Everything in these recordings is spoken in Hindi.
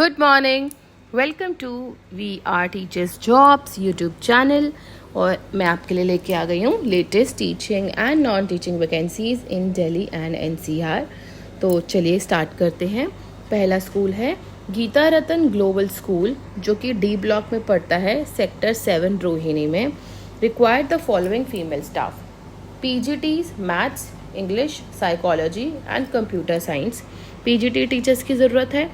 Good morning. Welcome to we are teachers jobs YouTube channel. और मैं आपके लिए लेके आ गई हूँ latest teaching and non teaching vacancies in Delhi and NCR. तो चलिए स्टार्ट करते हैं। पहला स्कूल है गीता रतन ग्लोबल स्कूल, जो कि डी ब्लॉक में पड़ता है, सेक्टर 7 रोहिणी में। Required the following female staff: PGTs maths, English, psychology and computer science. PGT teachers की ज़रूरत है।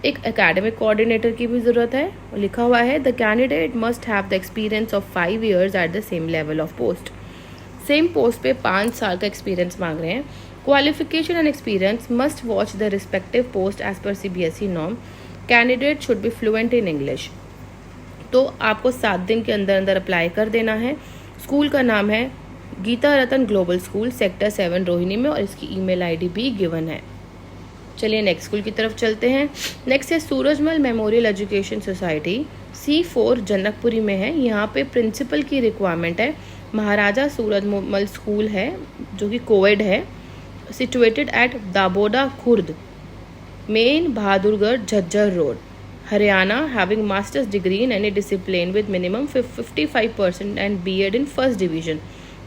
एक एकेडमिक कोऑर्डिनेटर की भी ज़रूरत है। लिखा हुआ है the candidate must have the experience of 5 years at the same level of post. Same post पे 5 साल का एक्सपीरियंस मांग रहे हैं। Qualification and experience must watch the respective post as per CBSE norm. Candidate should be fluent in English. तो आपको 7 दिन के अंदर अंदर अप्लाई कर देना है। स्कूल का नाम है गीता रतन ग्लोबल स्कूल, सेक्टर 7 रोहिणी में, और इसकी ईमेल आईडी भी गिवन है। चलिए नेक्स्ट स्कूल की तरफ चलते हैं। नेक्स्ट है Surajmal memorial education society, C4 Janakpuri में है। यहाँ पे प्रिंसिपल की रिक्वायरमेंट है। महाराजा सूरजमल स्कूल है, जो कि कोविड है, situated at Daboda Khurd, main Bahadurgarh, Jhajjar road, Haryana. Having masters degree in any discipline with minimum 55% and BEd in first division.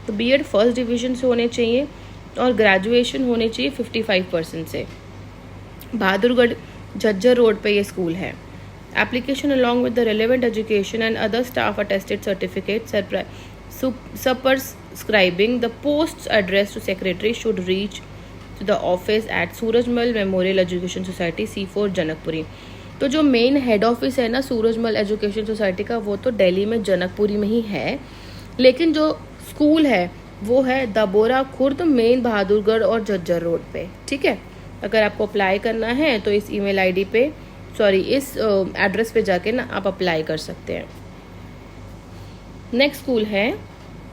तो BEd फर्स्ट डिवीजन से होने चाहिए और ग्रेजुएशन होनी चाहिए 55% से। बहादुरगढ़ झज्जर रोड पे ये स्कूल है। Application along with the relevant education and other staff attested certificate subscribing the post address to secretary should reach to the office at Surajmal memorial education society, C4 Janakpuri. तो जो मेन हेड ऑफिस है ना सूरजमल एजुकेशन सोसाइटी का, वो तो दिल्ली में जनकपुरी में ही है, लेकिन जो स्कूल है वो है दबोरा खुर्द, मेन बहादुरगढ़ और झज्जर रोड पे। ठीक है, अगर आपको अप्लाई करना है तो इस ईमेल आईडी पे, इस एड्रेस पे जाके ना आप अप्लाई कर सकते हैं। नेक्स्ट स्कूल है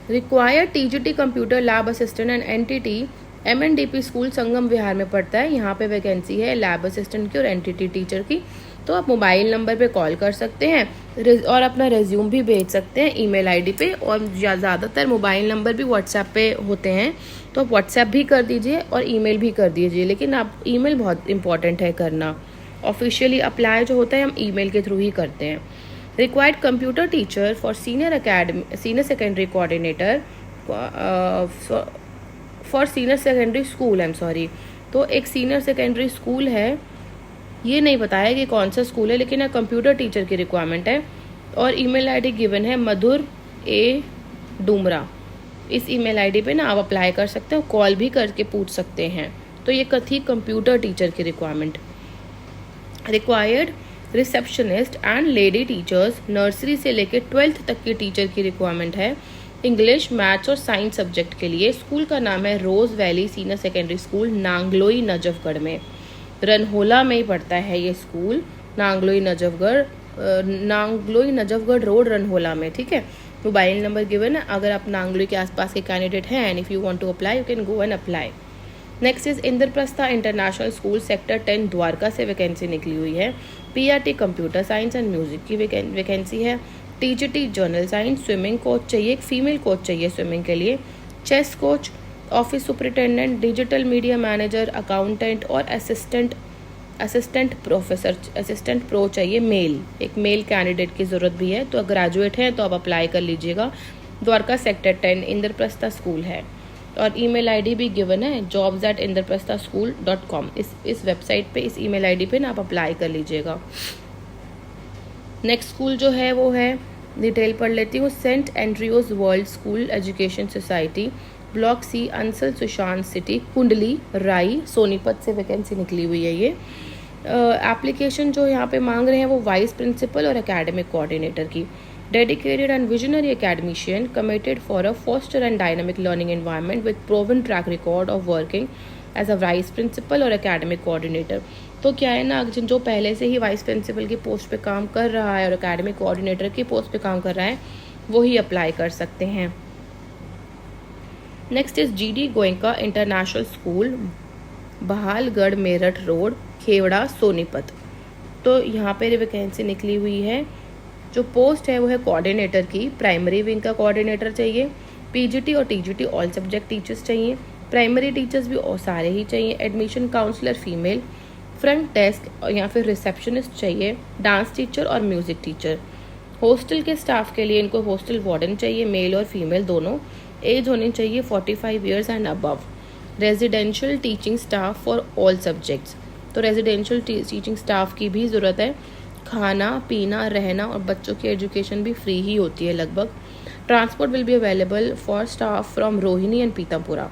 required TGT computer lab assistant and NTT MNDP school, Sangam Vihar में पड़ता है। यहाँ पे वैकेंसी है लैब असिस्टेंट की और NTT टीचर की। तो आप मोबाइल नंबर पे कॉल कर सकते हैं और अपना रेज्यूम भी भेज सकते हैं ईमेल आईडी पे। और ज़्यादातर मोबाइल नंबर भी व्हाट्सएप पे होते हैं, तो आप व्हाट्सएप भी कर दीजिए और ईमेल भी कर दीजिए, लेकिन आप ईमेल बहुत इंपॉर्टेंट है करना। ऑफिशियली अप्लाई जो होता है हम ईमेल के थ्रू ही करते हैं। Required computer teacher for senior secondary coordinator for senior secondary school, तो एक सीनियर सेकेंडरी स्कूल है, ये नहीं बताया कि कौन सा स्कूल है, लेकिन एक कंप्यूटर टीचर की रिक्वायरमेंट है। और ईमेल आईडी गिवन है मधुर A डूमरा। इस ईमेल आईडी पे ना आप अप्लाई कर सकते हो, कॉल भी करके पूछ सकते हैं। तो ये थी कंप्यूटर टीचर की requirement. Required receptionist and lady teachers, nursery से लेकर 12th तक की टीचर की रिक्वायरमेंट है, इंग्लिश, मैथ्स और साइंस सब्जेक्ट के लिए। स्कूल का नाम है rose valley senior secondary school, Nangloi Najafgarh में। रनहोला में ही पड़ता है ये स्कूल, नांगलोई नजफगढ़ रोड, रनहोला में। ठीक है, मोबाइल नंबर गिवन है अगर आप नांगलोई के आसपास के कैंडिडेट हैं, and if you want to apply you can go and apply. Next is Indraprastha international school, sector 10 Dwarka से वैकेंसी निकली हुई है। PRT computer science and music की वैकेंसी है। TGT general science, swimming coach चाहिए, एक फीमेल कोच चाहिए स्विमिंग के लिए, chess coach, office superintendent, digital media manager, accountant और असिस्टेंट प्रो चाहिए मेल। एक मेल कैंडिडेट की ज़रूरत भी है। तो ग्रेजुएट हैं तो आप अप्लाई कर लीजिएगा। द्वारका सेक्टर 10 इंद्रप्रस्था स्कूल है। और ईमेल आईडी भी गिवन है jobs@indraprastha.school.com। इस वेबसाइट पे, इस ईमेल आईडी पे ना आप अप्लाई कर लीजिएगा। नेक्स्ट स्कूल जो है वो है, डिटेल पढ़ लेती हूँ, Saint Andrews world school education society, block C, Ansal Sushant city, Kundli Rai, Sonipat से वैकेंसी निकली हुई है ये। एप्लीकेशन जो यहाँ पे मांग रहे हैं वो वाइस प्रिंसिपल और एकेडमिक कोऑर्डिनेटर की। Dedicated and visionary academician committed for a foster and dynamic learning environment with proven track record of working as a vice principal और एकेडमिक कोऑर्डिनेटर। तो क्या है ना, जो पहले से ही वाइस प्रिंसिपल की पोस्ट पे काम कर रहा है और एकेडमिक कोऑर्डिनेटर की पोस्ट पे काम कर रहा है, वो ही अप्लाई कर सकते हैं। Next is GD Goenka international school, Bahalgarh Meerut road, Khewra, Sonipat. तो यहाँ पे वैकेंसी निकली हुई है। जो पोस्ट है वो है कोऑर्डिनेटर की, प्राइमरी विंग का कोऑर्डिनेटर चाहिए। PGT और TGT ऑल सब्जेक्ट टीचर्स चाहिए। प्राइमरी टीचर्स भी और सारे ही चाहिए। Admission counsellor female, front desk या फिर रिसेप्शनिस्ट चाहिए, डांस टीचर और म्यूज़िक टीचर। हॉस्टल के स्टाफ के लिए इनको हॉस्टल वार्डन चाहिए, मेल और फीमेल दोनों। एज होनी चाहिए 45 years and above. Residential teaching staff for all subjects, तो रेजिडेंशियल टीचिंग स्टाफ की भी ज़रूरत है। खाना पीना रहना और बच्चों की एजुकेशन भी फ्री ही होती है लगभग। Transport will be available for staff from Rohini and Pitampura,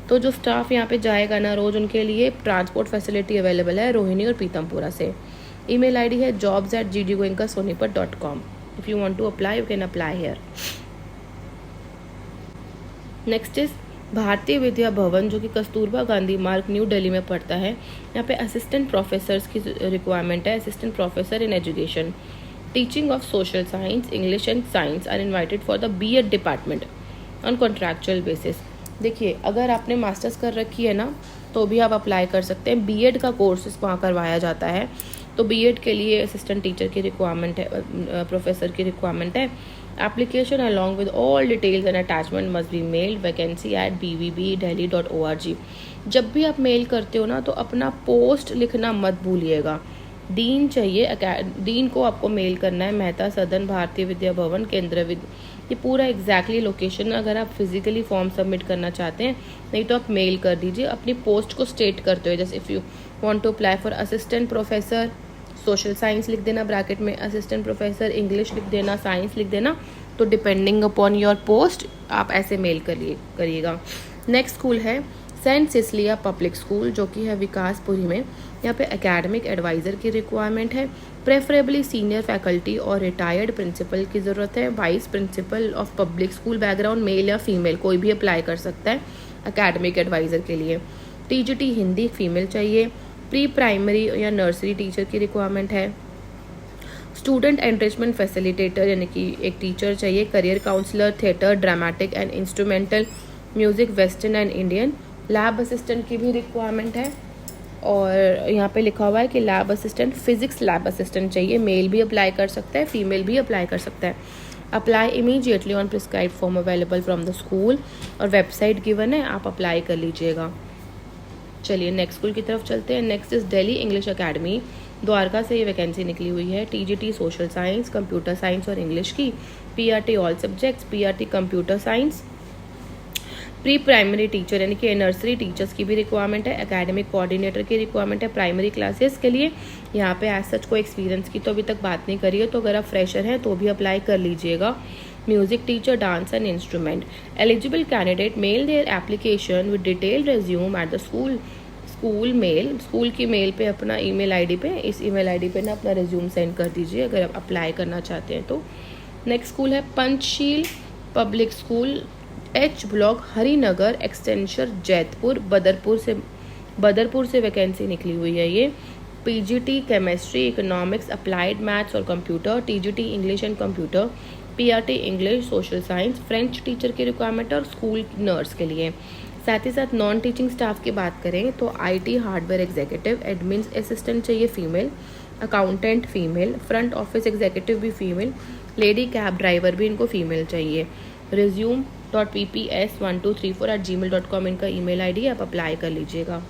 तो जो स्टाफ यहाँ पे जाएगा ना रोज़, उनके लिए ट्रांसपोर्ट फैसिलिटी अवेलेबल है रोहिणी और पीतमपुरा से। ईमेल आईडी है jobs@gdgoenka.sonipat.com। If you want to apply you can apply here. Next is Bharatiya Vidya भवन, जो कि कस्तूरबा गांधी मार्ग न्यू दिल्ली में पड़ता है। यहाँ पे असिस्टेंट प्रोफेसर्स की रिक्वायरमेंट है, assistant professor in education. Teaching of social science, English and science are invited for the BEd department on contractual basis. देखिए, अगर आपने मास्टर्स कर रखी है ना तो भी आप अप्लाई कर सकते हैं। बीएड का कोर्स वहाँ करवाया जाता है, तो बीएड के लिए असिस्टेंट टीचर की रिक्वायरमेंट है, प्रोफेसर की रिक्वायरमेंट है। Application along with all details and attachment must be meld vacancy@bvbdelhi.org। जब भी आप मेल करते हो ना तो अपना पोस्ट लिखना मत भूलिएगा। डीन चाहिए, डीन को आपको मेल करना है, मेहता सदन, भारतीय विद्या भवन, केंद्र ये पूरा एग्जैक्टली लोकेशन अगर आप फिजिकली फॉर्म सबमिट करना चाहते हैं, नहीं तो आप मेल कर दीजिए अपनी पोस्ट को स्टेट करते हुए। जैसे if you want to apply for assistant professor social science लिख देना ब्रैकेट में, असिस्टेंट प्रोफेसर इंग्लिश लिख देना, साइंस लिख देना, तो डिपेंडिंग अपॉन योर पोस्ट आप ऐसे मेल करिएगा। नेक्स्ट स्कूल है सेंट सिसलिया पब्लिक स्कूल, जो कि है विकासपुरी में। यहाँ पे एकेडमिक एडवाइज़र की रिक्वायरमेंट है, प्रेफरेबली सीनियर फैकल्टी और रिटायर्ड प्रिंसिपल की ज़रूरत है। Vice principal of public school background, male या फीमेल कोई भी अप्लाई कर सकता है एकेडमिक एडवाइज़र के लिए। टीजीटी हिंदी फीमेल चाहिए। प्री प्राइमरी या नर्सरी टीचर की रिक्वायरमेंट है। स्टूडेंट एनरिचमेंट फैसिलिटेटर यानी कि एक टीचर चाहिए। Career counsellor, theatre, dramatic and instrumental music, western and Indian. Lab assistant की भी रिक्वायरमेंट है, और यहाँ पे लिखा हुआ है कि lab assistant, physics lab assistant चाहिए। मेल भी अप्लाई कर सकता है, फीमेल भी अप्लाई कर सकता है। Apply immediately on prescribe form available from the school, और वेबसाइट गिवन है, आप अप्लाई कर लीजिएगा। चलिए नेक्स्ट स्कूल की तरफ चलते हैं। Next is Delhi English academy, Dwarka से ये वैकेंसी निकली हुई है। TGT social science, computer science और इंग्लिश की। PRT all subjects, PRT computer science. Pre primary teacher यानी कि नर्सरी टीचर्स की भी रिक्वायरमेंट है। एकेडमिक कोऑर्डिनेटर की रिक्वायरमेंट है प्राइमरी क्लासेस के लिए। यहाँ पे एज सच कोई एक्सपीरियंस की तो अभी तक बात नहीं करी है, तो अगर आप फ्रेशर हैं तो भी अप्लाई कर लीजिएगा। Music teacher, dance and instrument. Eligible candidate mail their application with detailed resume at the school की मेल पे अपना ईमेल आईडी पे, इस ईमेल आईडी पे ना अपना रिज्यूम सेंड कर दीजिए अगर आप अप्लाई करना चाहते हैं तो। नेक्स्ट स्कूल है Panchsheel public school, H block, Harinagar extension, Jaitpur, Badarpur से वैकेंसी निकली हुई है ये। PGT chemistry, economics, applied maths और computer. TGT English and computer. PRT English, social science, French teacher की रिक्वायरमेंट और स्कूल नर्स के लिए। साथ ही साथ नॉन टीचिंग स्टाफ की बात करें तो IT hardware executive, admin assistant चाहिए female, accountant female, front office executive भी फीमेल, लेडी कैब ड्राइवर भी इनको फीमेल चाहिए। resume.pps1234@gmail.com इनका ईमेल आईडी, आप अप्लाई कर लीजिएगा।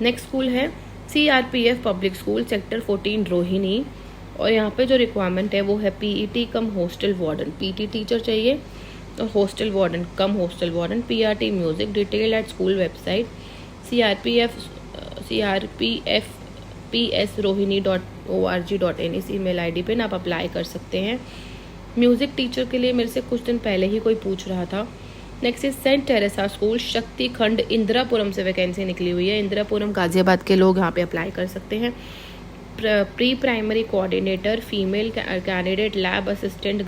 नेक्स्ट स्कूल है CRPF public school, sector 14 Rohini, और यहाँ पे जो रिक्वायरमेंट है वो है पीईटी कम हॉस्टल वार्डन। पीटी टीचर चाहिए और hostel warden come hostel warden. PRT music, detail at school website. crpsrohini.org.in इस ईमेल आईडी पे ना आप अप्लाई कर सकते हैं। म्यूज़िक टीचर के लिए मेरे से कुछ दिन पहले ही कोई पूछ रहा था। Next is saint Teresa school, Shakti Khand, Indirapuram से वैकेंसी निकली हुई है। इंदिरापुरम गाजियाबाद के लोग यहाँ पे अप्लाई कर सकते हैं। Pre primary coordinator female candidate, lab assistant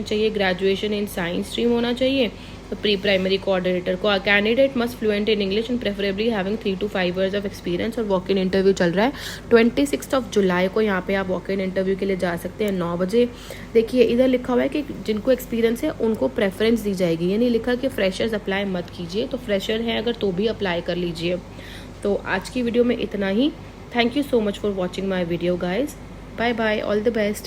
चाहिए, ग्रेजुएशन इन साइंस स्ट्रीम होना चाहिए। प्री प्राइमरी कोऑर्डिनेटर को candidate must fluent in English and preferably having 3 to 5 years of experience. और वॉक इन इंटरव्यू चल रहा है 26 जुलाई को। यहाँ पे आप वॉक इन इंटरव्यू के लिए जा सकते हैं 9 बजे। देखिए इधर लिखा हुआ है कि जिनको एक्सपीरियंस है उनको प्रेफरेंस दी जाएगी, ये नहीं लिखा कि फ्रेशर्स अप्लाई मत कीजिए, तो फ्रेशर हैं अगर तो भी अप्लाई कर लीजिए। तो आज की वीडियो में इतना ही। Thank you so much for watching my video guys. Bye bye, all the best.